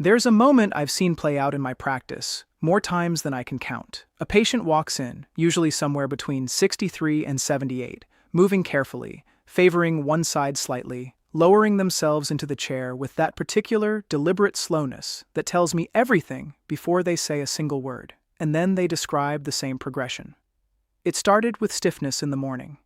There's a moment I've seen play out in my practice, more times than I can count. A patient walks in, usually somewhere between 63 and 78, moving carefully, favoring one side slightly, lowering themselves into the chair with that particular, deliberate slowness that tells me everything before they say a single word, and then they describe the same progression. It started with stiffness in the morning.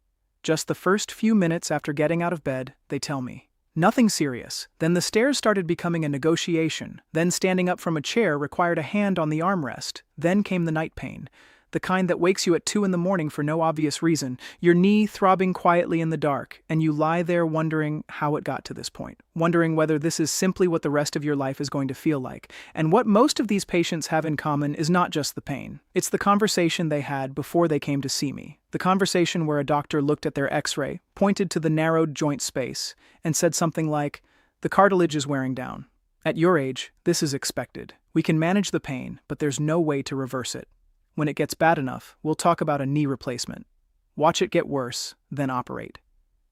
Just the first few minutes after getting out of bed, they tell me. Nothing serious. Then the stairs started becoming a negotiation. Then standing up from a chair required a hand on the armrest. Then came the night pain, the kind that wakes you at 2 in the morning for no obvious reason, your knee throbbing quietly in the dark, and you lie there wondering how it got to this point, wondering whether this is simply what the rest of your life is going to feel like. And what most of these patients have in common is not just the pain. It's the conversation they had before they came to see me. The conversation where a doctor looked at their x-ray, pointed to the narrowed joint space, and said something like, "The cartilage is wearing down. At your age, this is expected. We can manage the pain, but there's no way to reverse it. When it gets bad enough, we'll talk about a knee replacement. Watch it get worse, then operate."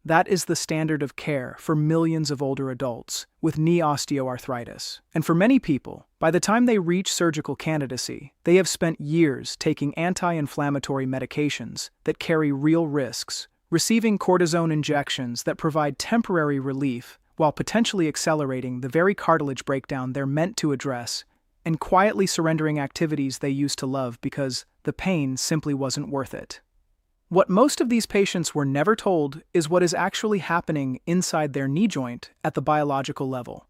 That is the standard of care for millions of older adults with knee osteoarthritis. And for many people, by the time they reach surgical candidacy, they have spent years taking anti-inflammatory medications that carry real risks, receiving cortisone injections that provide temporary relief while potentially accelerating the very cartilage breakdown they're meant to address, and quietly surrendering activities they used to love because the pain simply wasn't worth it. What most of these patients were never told is what is actually happening inside their knee joint at the biological level.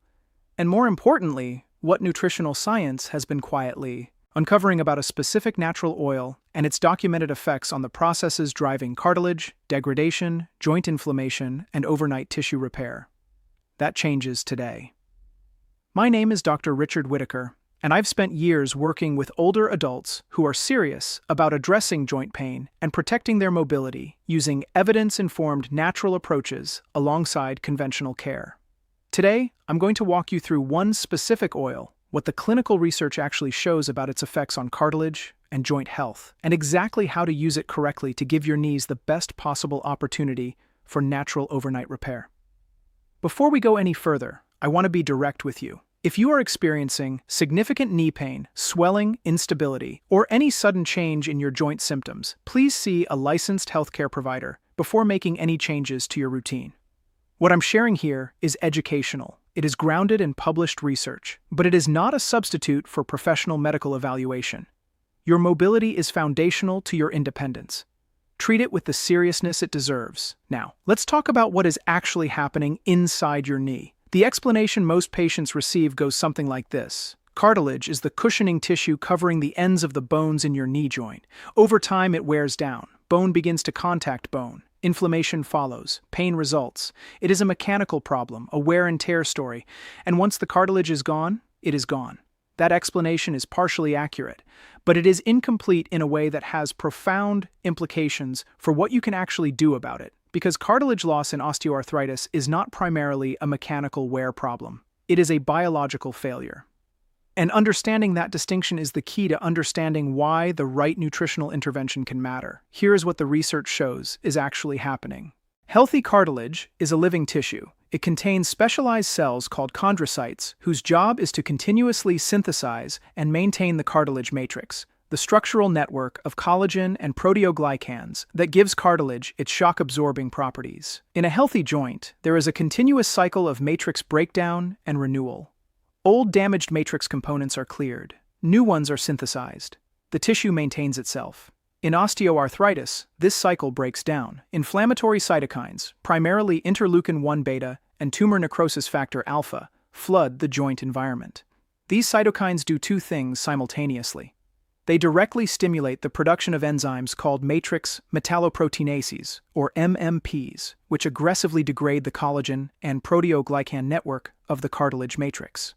And more importantly, what nutritional science has been quietly uncovering about a specific natural oil and its documented effects on the processes driving cartilage, degradation, joint inflammation, and overnight tissue repair. That changes today. My name is Dr. Richard Whitaker, and I've spent years working with older adults who are serious about addressing joint pain and protecting their mobility using evidence-informed natural approaches alongside conventional care. Today, I'm going to walk you through one specific oil, what the clinical research actually shows about its effects on cartilage and joint health, and exactly how to use it correctly to give your knees the best possible opportunity for natural overnight repair. Before we go any further, I want to be direct with you. If you are experiencing significant knee pain, swelling, instability, or any sudden change in your joint symptoms, please see a licensed healthcare provider before making any changes to your routine. What I'm sharing here is educational. It is grounded in published research, but it is not a substitute for professional medical evaluation. Your mobility is foundational to your independence. Treat it with the seriousness it deserves. Now, let's talk about what is actually happening inside your knee. The explanation most patients receive goes something like this. Cartilage is the cushioning tissue covering the ends of the bones in your knee joint. Over time, it wears down. Bone begins to contact bone. Inflammation follows. Pain results. It is a mechanical problem, a wear and tear story. And once the cartilage is gone, it is gone. That explanation is partially accurate, but it is incomplete in a way that has profound implications for what you can actually do about it. Because cartilage loss in osteoarthritis is not primarily a mechanical wear problem. It is a biological failure. And understanding that distinction is the key to understanding why the right nutritional intervention can matter. Here is what the research shows is actually happening. Healthy cartilage is a living tissue. It contains specialized cells called chondrocytes, whose job is to continuously synthesize and maintain the cartilage matrix, the structural network of collagen and proteoglycans that gives cartilage its shock-absorbing properties. In a healthy joint, there is a continuous cycle of matrix breakdown and renewal. Old damaged matrix components are cleared. New ones are synthesized. The tissue maintains itself. In osteoarthritis, this cycle breaks down. Inflammatory cytokines, primarily interleukin-1 beta and tumor necrosis factor alpha, flood the joint environment. These cytokines do two things simultaneously. They directly stimulate the production of enzymes called matrix metalloproteinases, or MMPs, which aggressively degrade the collagen and proteoglycan network of the cartilage matrix.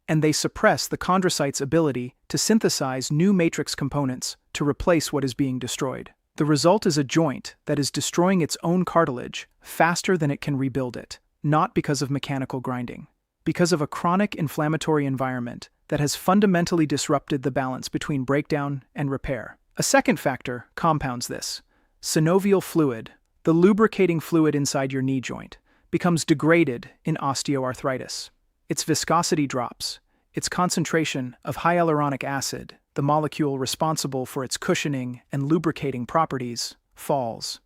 And they suppress the chondrocyte's ability to synthesize new matrix components to replace what is being destroyed. The result is a joint that is destroying its own cartilage faster than it can rebuild it, not because of mechanical grinding, because of a chronic inflammatory environment that has fundamentally disrupted the balance between breakdown and repair. A second factor compounds this. Synovial fluid, the lubricating fluid inside your knee joint, becomes degraded in osteoarthritis. Its viscosity drops. its concentration of hyaluronic acid, the molecule responsible for its cushioning and lubricating properties, falls.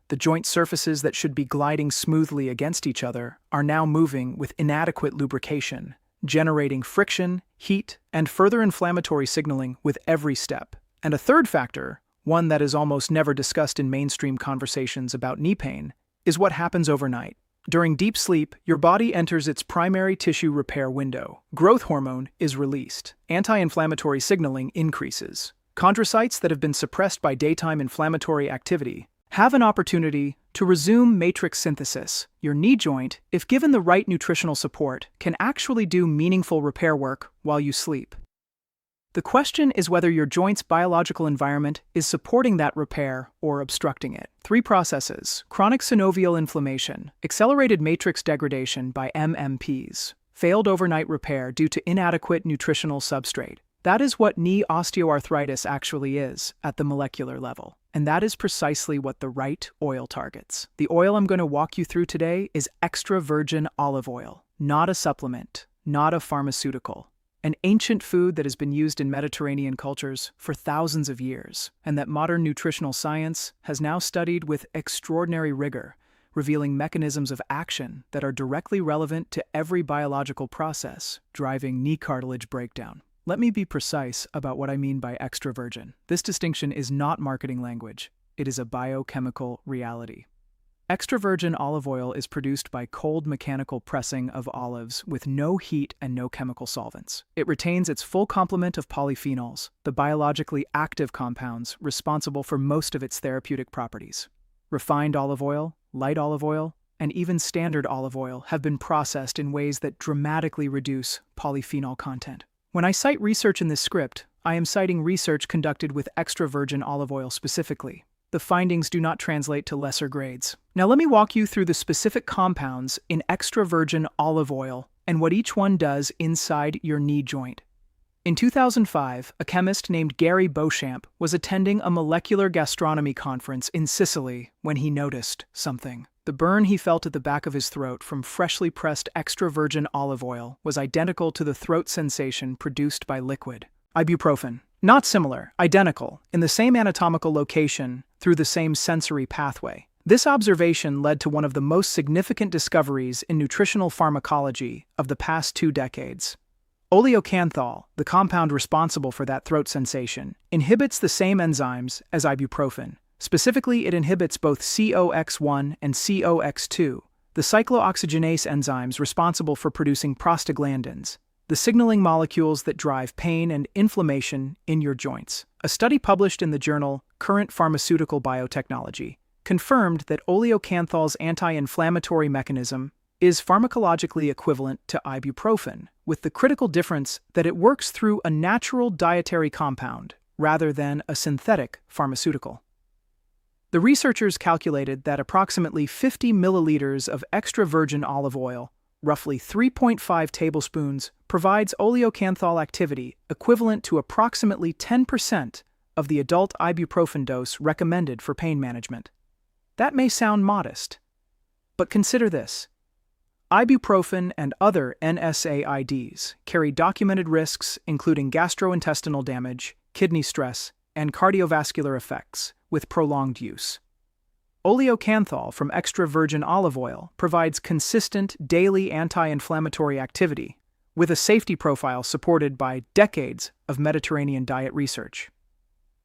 The joint surfaces that should be gliding smoothly against each other are now moving with inadequate lubrication, generating friction, heat, and further inflammatory signaling with every step. And a third factor, one that is almost never discussed in mainstream conversations about knee pain, is what happens overnight. During deep sleep, your body enters its primary tissue repair window. Growth hormone is released. Anti-inflammatory signaling increases. Chondrocytes that have been suppressed by daytime inflammatory activity have an opportunity to resume matrix synthesis. Your knee joint, if given the right nutritional support, can actually do meaningful repair work while you sleep. The question is whether your joint's biological environment is supporting that repair or obstructing it. 3 processes: chronic synovial inflammation, accelerated matrix degradation by MMPs, failed overnight repair due to inadequate nutritional substrate. That is what knee osteoarthritis actually is at the molecular level. And that is precisely what the right oil targets. The oil I'm going to walk you through today is extra virgin olive oil, not a supplement, not a pharmaceutical. An ancient food that has been used in Mediterranean cultures for thousands of years, and that modern nutritional science has now studied with extraordinary rigor, revealing mechanisms of action that are directly relevant to every biological process driving knee cartilage breakdown. Let me be precise about what I mean by extra virgin. This distinction is not marketing language. It is a biochemical reality. Extra virgin olive oil is produced by cold mechanical pressing of olives with no heat and no chemical solvents. It retains its full complement of polyphenols, the biologically active compounds responsible for most of its therapeutic properties. Refined olive oil, light olive oil, and even standard olive oil have been processed in ways that dramatically reduce polyphenol content. When I cite research in this script, I am citing research conducted with extra virgin olive oil specifically. The findings do not translate to lesser grades. Now let me walk you through the specific compounds in extra virgin olive oil and what each one does inside your knee joint. In 2005, a chemist named Gary Beauchamp was attending a molecular gastronomy conference in Sicily when he noticed something. The burn he felt at the back of his throat from freshly pressed extra virgin olive oil was identical to the throat sensation produced by liquid ibuprofen. Not similar, identical, in the same anatomical location through the same sensory pathway. This observation led to one of the most significant discoveries in nutritional pharmacology of the past 2 decades. Oleocanthal, the compound responsible for that throat sensation, inhibits the same enzymes as ibuprofen. Specifically, it inhibits both COX-1 and COX-2, the cyclooxygenase enzymes responsible for producing prostaglandins, the signaling molecules that drive pain and inflammation in your joints. A study published in the journal Current Pharmaceutical Biotechnology confirmed that oleocanthal's anti-inflammatory mechanism is pharmacologically equivalent to ibuprofen, with the critical difference that it works through a natural dietary compound rather than a synthetic pharmaceutical. The researchers calculated that approximately 50 milliliters of extra virgin olive oil, roughly 3.5 tablespoons, provides oleocanthal activity equivalent to approximately 10% of the adult ibuprofen dose recommended for pain management. That may sound modest, but consider this. Ibuprofen and other NSAIDs carry documented risks including gastrointestinal damage, kidney stress, and cardiovascular effects with prolonged use. Oleocanthal from extra virgin olive oil provides consistent daily anti-inflammatory activity with a safety profile supported by decades of Mediterranean diet research.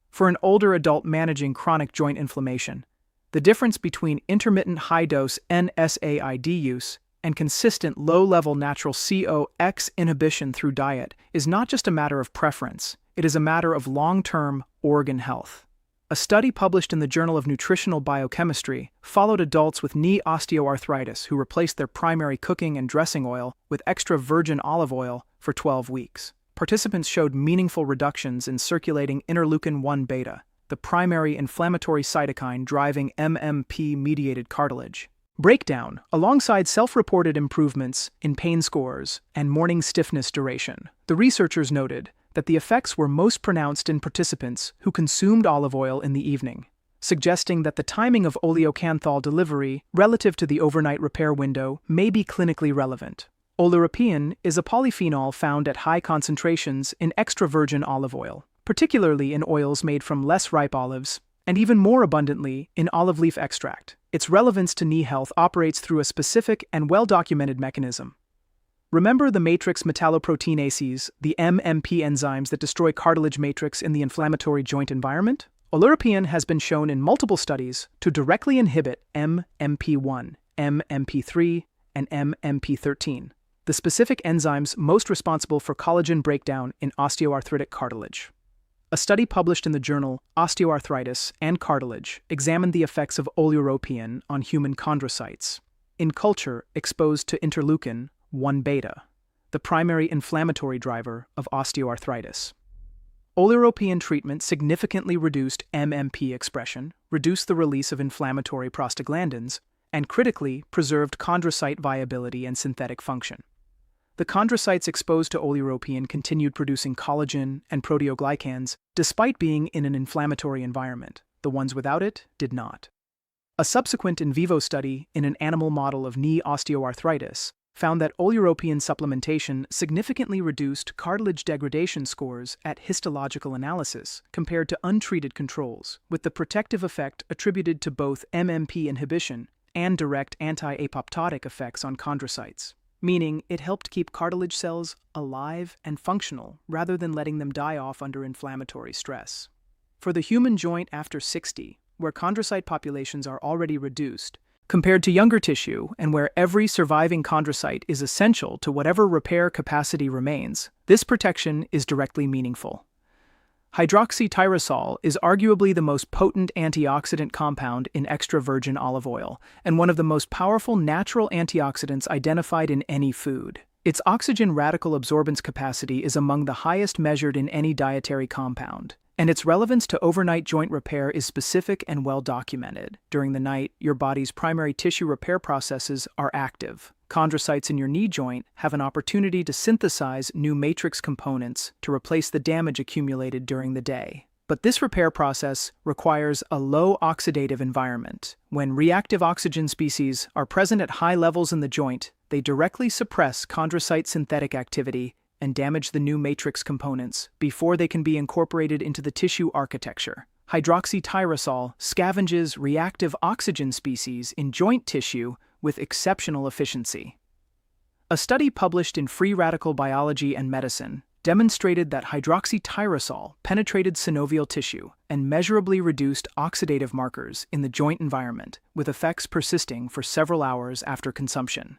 For an older adult managing chronic joint inflammation, the difference between intermittent high-dose NSAID use and consistent low-level natural COX inhibition through diet is not just a matter of preference, it is a matter of long-term organ health. A study published in the Journal of Nutritional Biochemistry followed adults with knee osteoarthritis who replaced their primary cooking and dressing oil with extra virgin olive oil for 12 weeks. Participants showed meaningful reductions in circulating interleukin-1 beta, the primary inflammatory cytokine driving MMP-mediated cartilage breakdown, alongside self-reported improvements in pain scores and morning stiffness duration. The researchers noted that the effects were most pronounced in participants who consumed olive oil in the evening, suggesting that the timing of oleocanthal delivery relative to the overnight repair window may be clinically relevant. Oleuropein is a polyphenol found at high concentrations in extra virgin olive oil, particularly in oils made from less ripe olives, and even more abundantly in olive leaf extract. Its relevance to knee health operates through a specific and well-documented mechanism. Remember the matrix metalloproteinases, the MMP enzymes that destroy cartilage matrix in the inflammatory joint environment? Oleuropein has been shown in multiple studies to directly inhibit MMP1, MMP3, and MMP13, the specific enzymes most responsible for collagen breakdown in osteoarthritic cartilage. A study published in the journal Osteoarthritis and Cartilage examined the effects of oleuropein on human chondrocytes in culture exposed to interleukin-1 beta, the primary inflammatory driver of osteoarthritis. Oleuropein treatment significantly reduced MMP expression, reduced the release of inflammatory prostaglandins, and critically preserved chondrocyte viability and synthetic function. The chondrocytes exposed to oleuropein continued producing collagen and proteoglycans despite being in an inflammatory environment. The ones without it did not. A subsequent in vivo study in an animal model of knee osteoarthritis found that oleuropein supplementation significantly reduced cartilage degradation scores at histological analysis compared to untreated controls, with the protective effect attributed to both MMP inhibition and direct anti-apoptotic effects on chondrocytes, meaning it helped keep cartilage cells alive and functional rather than letting them die off under inflammatory stress. For the human joint after 60, where chondrocyte populations are already reduced, compared to younger tissue and where every surviving chondrocyte is essential to whatever repair capacity remains, this protection is directly meaningful. Hydroxytyrosol is arguably the most potent antioxidant compound in extra virgin olive oil and one of the most powerful natural antioxidants identified in any food. Its oxygen radical absorbance capacity is among the highest measured in any dietary compound, and its relevance to overnight joint repair is specific and well documented. During the night, your body's primary tissue repair processes are active. Chondrocytes in your knee joint have an opportunity to synthesize new matrix components to replace the damage accumulated during the day. But this repair process requires a low oxidative environment. When reactive oxygen species are present at high levels in the joint, they directly suppress chondrocyte synthetic activity and damage the new matrix components before they can be incorporated into the tissue architecture. Hydroxytyrosol scavenges reactive oxygen species in joint tissue with exceptional efficiency. A study published in Free Radical Biology and Medicine demonstrated that hydroxytyrosol penetrated synovial tissue and measurably reduced oxidative markers in the joint environment, with effects persisting for several hours after consumption.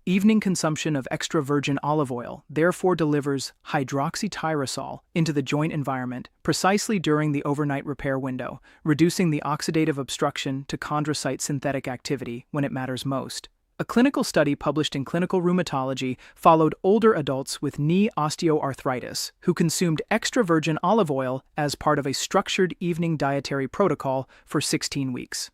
Evening consumption of extra virgin olive oil therefore delivers hydroxytyrosol into the joint environment precisely during the overnight repair window, reducing the oxidative obstruction to chondrocyte synthetic activity when it matters most. A clinical study published in Clinical Rheumatology followed older adults with knee osteoarthritis who consumed extra virgin olive oil as part of a structured evening dietary protocol for 16 weeks.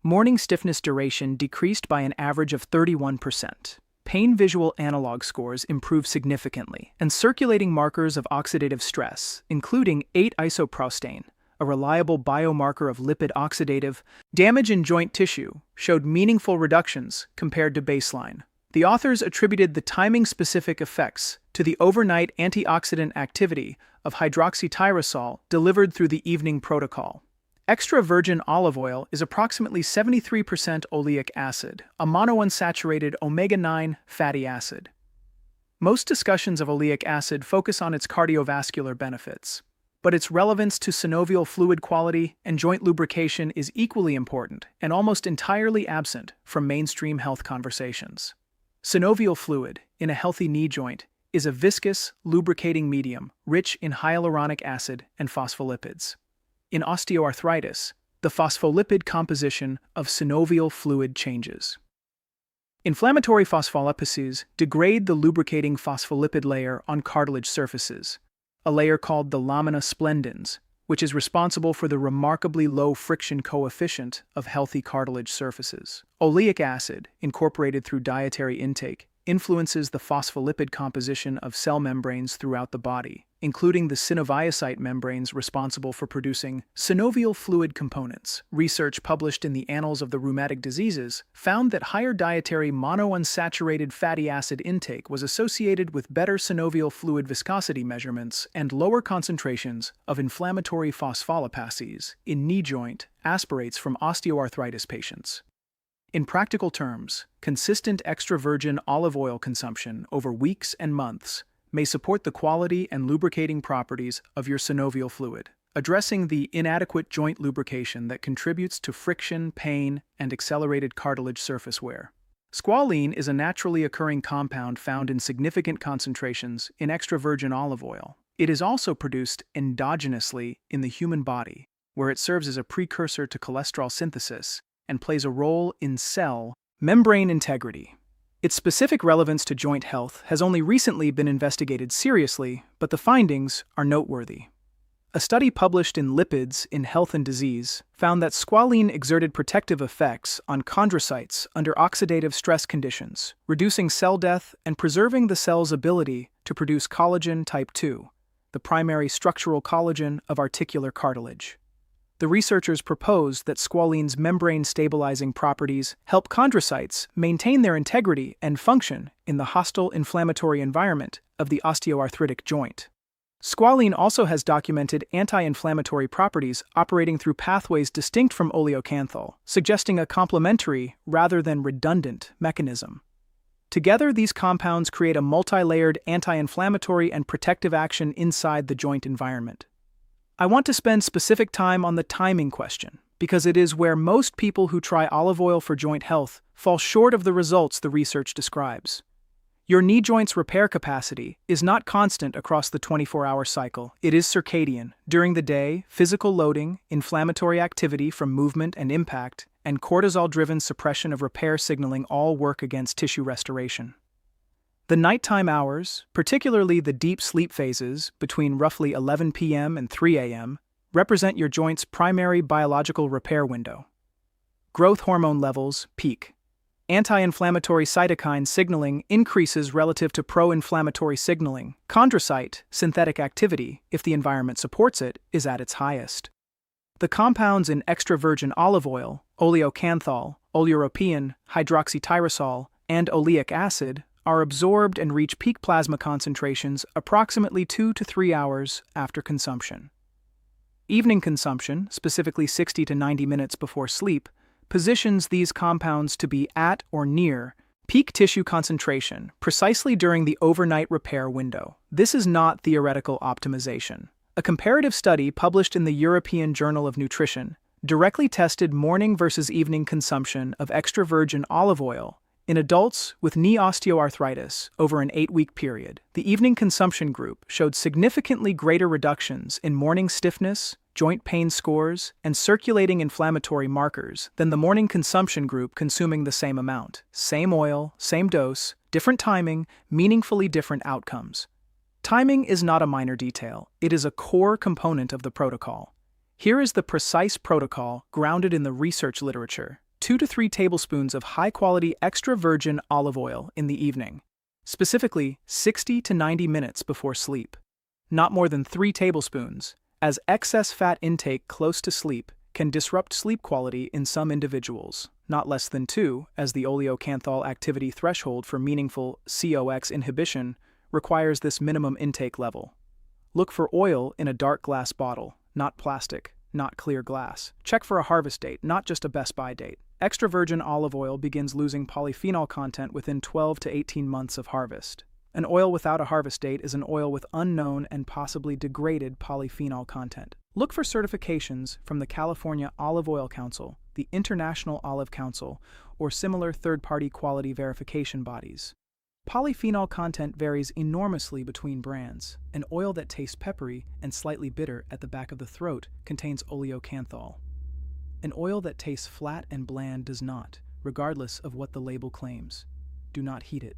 Morning stiffness duration decreased by an average of 31%. Pain visual analog scores improved significantly, and circulating markers of oxidative stress, including 8-isoprostane, a reliable biomarker of lipid oxidative damage in joint tissue, showed meaningful reductions compared to baseline. The authors attributed the timing-specific effects to the overnight antioxidant activity of hydroxytyrosol delivered through the evening protocol. Extra virgin olive oil is approximately 73% oleic acid, a monounsaturated omega-9 fatty acid. Most discussions of oleic acid focus on its cardiovascular benefits, but its relevance to synovial fluid quality and joint lubrication is equally important and almost entirely absent from mainstream health conversations. Synovial fluid, in a healthy knee joint, is a viscous, lubricating medium rich in hyaluronic acid and phospholipids. In osteoarthritis, the phospholipid composition of synovial fluid changes. Inflammatory phospholipids degrade the lubricating phospholipid layer on cartilage surfaces, a layer called the lamina splendens, which is responsible for the remarkably low friction coefficient of healthy cartilage surfaces. Oleic acid, incorporated through dietary intake, influences the phospholipid composition of cell membranes throughout the body, including the synoviocyte membranes responsible for producing synovial fluid components. Research published in the Annals of the Rheumatic Diseases found that higher dietary monounsaturated fatty acid intake was associated with better synovial fluid viscosity measurements and lower concentrations of inflammatory phospholipases in knee joint aspirates from osteoarthritis patients. In practical terms, consistent extra virgin olive oil consumption over weeks and months may support the quality and lubricating properties of your synovial fluid, addressing the inadequate joint lubrication that contributes to friction, pain, and accelerated cartilage surface wear. Squalene is a naturally occurring compound found in significant concentrations in extra virgin olive oil. It is also produced endogenously in the human body, where it serves as a precursor to cholesterol synthesis and plays a role in cell membrane integrity. Its specific relevance to joint health has only recently been investigated seriously, but the findings are noteworthy. A study published in Lipids in Health and Disease found that squalene exerted protective effects on chondrocytes under oxidative stress conditions, reducing cell death and preserving the cell's ability to produce collagen type 2, the primary structural collagen of articular cartilage. The researchers proposed that squalene's membrane-stabilizing properties help chondrocytes maintain their integrity and function in the hostile inflammatory environment of the osteoarthritic joint. Squalene also has documented anti-inflammatory properties operating through pathways distinct from oleocanthal, suggesting a complementary rather than redundant mechanism. Together, these compounds create a multi-layered anti-inflammatory and protective action inside the joint environment. I want to spend specific time on the timing question, because it is where most people who try olive oil for joint health fall short of the results the research describes. Your knee joint's repair capacity is not constant across the 24-hour cycle. It is circadian. During the day, physical loading, inflammatory activity from movement and impact, and cortisol-driven suppression of repair signaling all work against tissue restoration. The nighttime hours, particularly the deep sleep phases between roughly 11 p.m. and 3 a.m., represent your joint's primary biological repair window. Growth hormone levels peak. Anti-inflammatory cytokine signaling increases relative to pro-inflammatory signaling. Chondrocyte synthetic activity, if the environment supports it, is at its highest. The compounds in extra virgin olive oil, oleocanthal, oleuropein, hydroxytyrosol, and oleic acid are absorbed and reach peak plasma concentrations approximately 2 to 3 hours after consumption. Evening consumption, specifically 60 to 90 minutes before sleep, positions these compounds to be at or near peak tissue concentration precisely during the overnight repair window. This is not theoretical optimization. A comparative study published in the European Journal of Nutrition directly tested morning versus evening consumption of extra virgin olive oil in adults with knee osteoarthritis over an 8-week period. The evening consumption group showed significantly greater reductions in morning stiffness, joint pain scores, and circulating inflammatory markers than the morning consumption group consuming the same amount. Same oil, same dose, different timing, meaningfully different outcomes. Timing is not a minor detail. It is a core component of the protocol. Here is the precise protocol grounded in the research literature. 2 to 3 tablespoons of high-quality extra virgin olive oil in the evening, specifically 60 to 90 minutes before sleep. Not more than 3 tablespoons, as excess fat intake close to sleep can disrupt sleep quality in some individuals. Not less than 2, as the oleocanthal activity threshold for meaningful COX inhibition requires this minimum intake level. Look for oil in a dark glass bottle, not plastic, not clear glass. Check for a harvest date, not just a Best Buy date. Extra virgin olive oil begins losing polyphenol content within 12 to 18 months of harvest. An oil without a harvest date is an oil with unknown and possibly degraded polyphenol content. Look for certifications from the California Olive Oil Council, the International Olive Council, or similar third-party quality verification bodies. Polyphenol content varies enormously between brands. An oil that tastes peppery and slightly bitter at the back of the throat contains oleocanthal. An oil that tastes flat and bland does not, regardless of what the label claims. Do not heat it.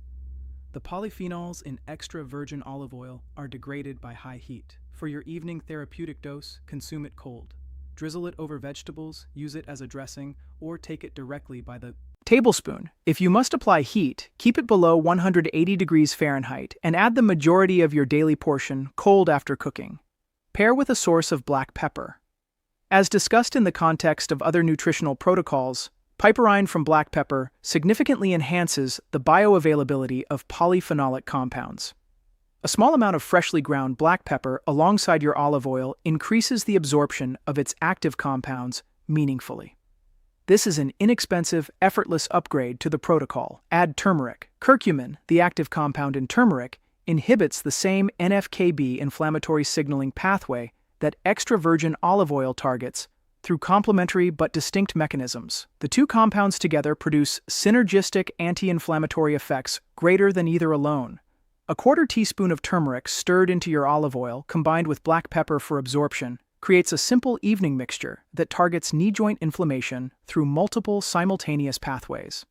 The polyphenols in extra virgin olive oil are degraded by high heat. For your evening therapeutic dose, consume it cold. Drizzle it over vegetables, use it as a dressing, or take it directly by the Tablespoon. If you must apply heat, keep it below 180 degrees Fahrenheit and add the majority of your daily portion cold after cooking. Pair with a source of black pepper. As discussed in the context of other nutritional protocols, piperine from black pepper significantly enhances the bioavailability of polyphenolic compounds. A small amount of freshly ground black pepper alongside your olive oil increases the absorption of its active compounds meaningfully. This is an inexpensive, effortless upgrade to the protocol. Add turmeric. Curcumin, the active compound in turmeric, inhibits the same NF-κB inflammatory signaling pathway that extra virgin olive oil targets through complementary but distinct mechanisms. The two compounds together produce synergistic anti-inflammatory effects greater than either alone. A quarter teaspoon of turmeric stirred into your olive oil, combined with black pepper for absorption, creates a simple evening mixture that targets knee joint inflammation through multiple simultaneous pathways.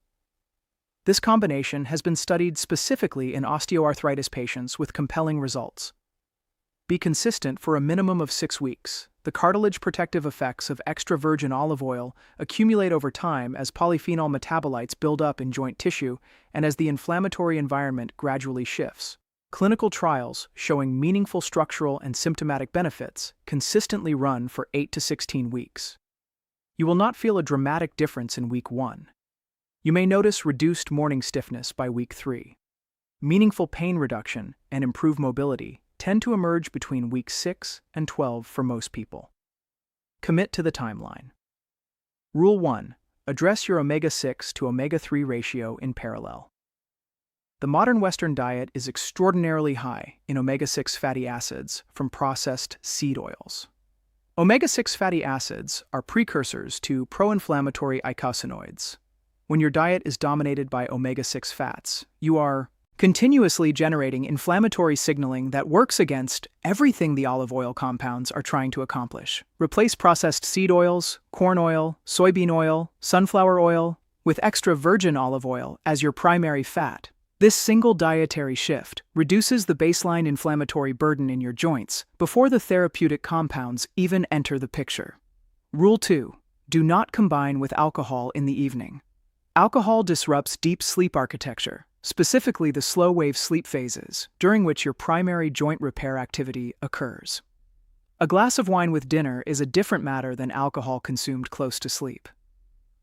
This combination has been studied specifically in osteoarthritis patients with compelling results. Be consistent for a minimum of 6 weeks. The cartilage protective effects of extra virgin olive oil accumulate over time as polyphenol metabolites build up in joint tissue and as the inflammatory environment gradually shifts. Clinical trials showing meaningful structural and symptomatic benefits consistently run for 8 to 16 weeks. You will not feel a dramatic difference in week 1. You may notice reduced morning stiffness by week 3. Meaningful pain reduction and improved mobility tend to emerge between week 6 and 12 for most people. Commit to the timeline. Rule 1. Address your omega-6 to omega-3 ratio in parallel. The modern Western diet is extraordinarily high in omega-6 fatty acids from processed seed oils. Omega-6 fatty acids are precursors to pro-inflammatory eicosanoids. When your diet is dominated by omega-6 fats, you are continuously generating inflammatory signaling that works against everything the olive oil compounds are trying to accomplish. Replace processed seed oils, corn oil, soybean oil, sunflower oil with extra virgin olive oil as your primary fat. This single dietary shift reduces the baseline inflammatory burden in your joints before the therapeutic compounds even enter the picture. Rule 2. Do not combine with alcohol in the evening. Alcohol disrupts deep sleep architecture, specifically the slow-wave sleep phases, during which your primary joint repair activity occurs. A glass of wine with dinner is a different matter than alcohol consumed close to sleep.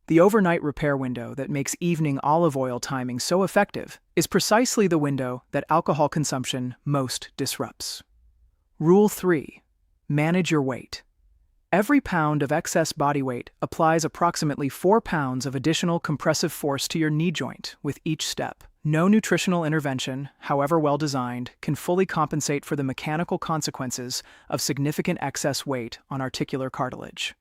The overnight repair window that makes evening olive oil timing so effective is precisely the window that alcohol consumption most disrupts. Rule 3. Manage your weight. Every pound of excess body weight applies approximately 4 pounds of additional compressive force to your knee joint with each step. No nutritional intervention, however well designed, can fully compensate for the mechanical consequences of significant excess weight on articular cartilage.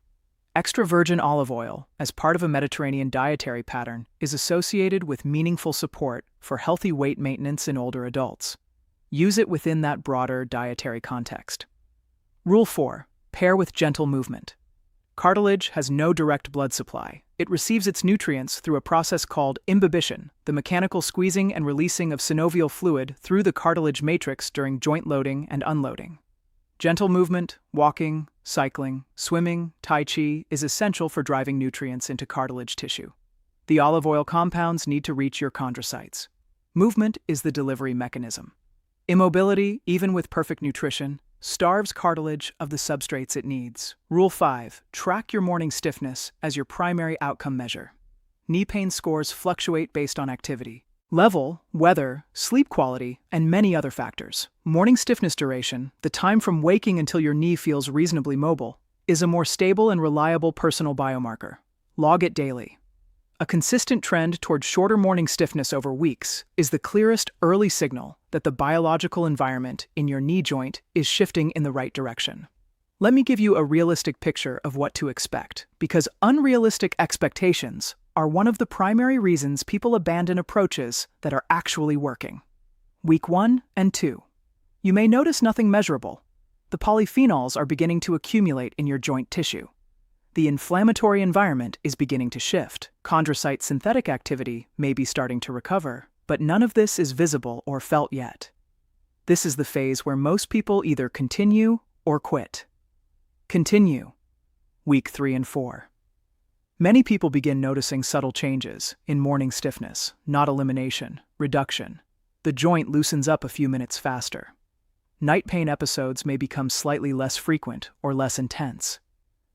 Extra virgin olive oil, as part of a Mediterranean dietary pattern, is associated with meaningful support for healthy weight maintenance in older adults. Use it within that broader dietary context. Rule 4. Pair with gentle movement. Cartilage has no direct blood supply. It receives its nutrients through a process called imbibition, the mechanical squeezing and releasing of synovial fluid through the cartilage matrix during joint loading and unloading. Gentle movement, walking, cycling, swimming, tai chi is essential for driving nutrients into cartilage tissue. The olive oil compounds need to reach your chondrocytes. Movement is the delivery mechanism. Immobility, even with perfect nutrition, starves cartilage of the substrates it needs. Rule 5. Track your morning stiffness as your primary outcome measure. Knee pain scores fluctuate based on activity, level, weather, sleep quality, and many other factors. Morning stiffness duration, the time from waking until your knee feels reasonably mobile, is a more stable and reliable personal biomarker. Log it daily. A consistent trend toward shorter morning stiffness over weeks is the clearest early signal that the biological environment in your knee joint is shifting in the right direction. Let me give you a realistic picture of what to expect, because unrealistic expectations are one of the primary reasons people abandon approaches that are actually working. Week 1 and 2. You may notice nothing measurable. The polyphenols are beginning to accumulate in your joint tissue. The inflammatory environment is beginning to shift. Chondrocyte synthetic activity may be starting to recover, but none of this is visible or felt yet. This is the phase where most people either continue or quit. Continue. Week 3 and 4. Many people begin noticing subtle changes in morning stiffness, not elimination, reduction. The joint loosens up a few minutes faster. Night pain episodes may become slightly less frequent or less intense.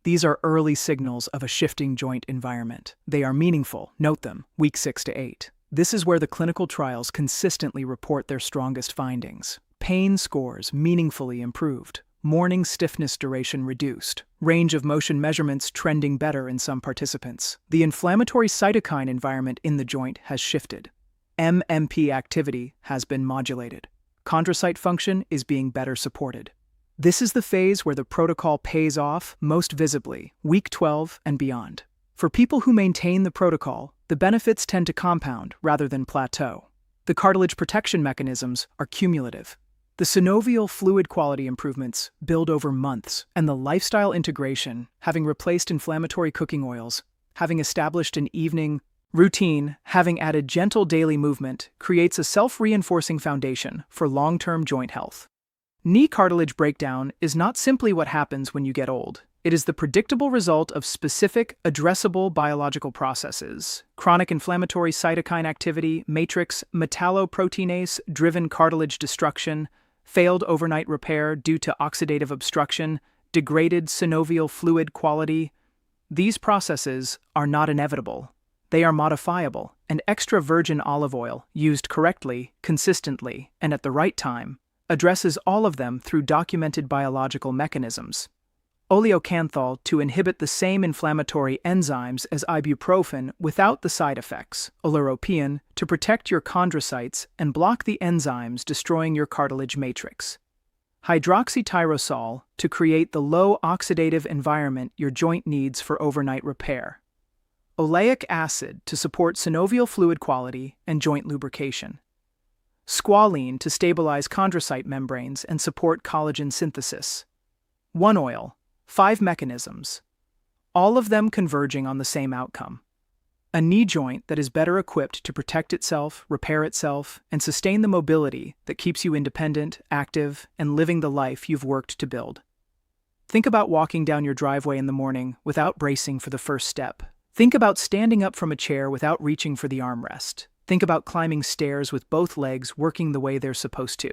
These are early signals of a shifting joint environment. They are meaningful, note them, week 6 to 8. This is where the clinical trials consistently report their strongest findings. Pain scores meaningfully improved. Morning stiffness duration reduced. Range of motion measurements trending better in some participants. The inflammatory cytokine environment in the joint has shifted. MMP activity has been modulated. Chondrocyte function is being better supported. This is the phase where the protocol pays off most visibly, week 12 and beyond. For people who maintain the protocol, the benefits tend to compound rather than plateau. The cartilage protection mechanisms are cumulative. The synovial fluid quality improvements build over months, and the lifestyle integration, having replaced inflammatory cooking oils, having established an evening routine, having added gentle daily movement, creates a self-reinforcing foundation for long-term joint health. Knee cartilage breakdown is not simply what happens when you get old. It is the predictable result of specific, addressable biological processes. Chronic inflammatory cytokine activity, matrix metalloproteinase-driven cartilage destruction, failed overnight repair due to oxidative obstruction, degraded synovial fluid quality. These processes are not inevitable. They are modifiable, and extra virgin olive oil, used correctly, consistently, and at the right time, addresses all of them through documented biological mechanisms. Oleocanthal to inhibit the same inflammatory enzymes as ibuprofen without the side effects. Oleuropein to protect your chondrocytes and block the enzymes destroying your cartilage matrix. Hydroxytyrosol to create the low oxidative environment your joint needs for overnight repair. Oleic acid to support synovial fluid quality and joint lubrication. Squalene to stabilize chondrocyte membranes and support collagen synthesis. One oil, 5 mechanisms, all of them converging on the same outcome. A knee joint that is better equipped to protect itself, repair itself, and sustain the mobility that keeps you independent, active, and living the life you've worked to build. Think about walking down your driveway in the morning without bracing for the first step. Think about standing up from a chair without reaching for the armrest. Think about climbing stairs with both legs working the way they're supposed to.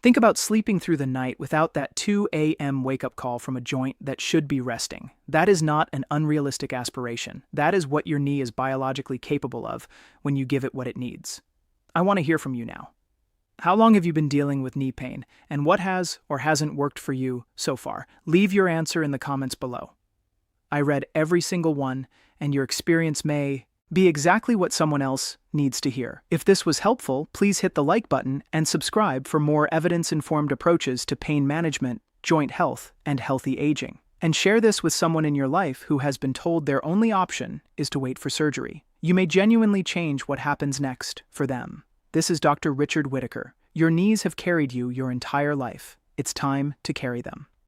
Think about sleeping through the night without that 2 a.m. wake-up call from a joint that should be resting. That is not an unrealistic aspiration. That is what your knee is biologically capable of when you give it what it needs. I want to hear from you now. How long have you been dealing with knee pain, and what has or hasn't worked for you so far? Leave your answer in the comments below. I read every single one, and your experience may be exactly what someone else needs to hear. If this was helpful, please hit the like button and subscribe for more evidence-informed approaches to pain management, joint health, and healthy aging. And share this with someone in your life who has been told their only option is to wait for surgery. You may genuinely change what happens next for them. This is Dr. Richard Whitaker. Your knees have carried you your entire life. It's time to carry them.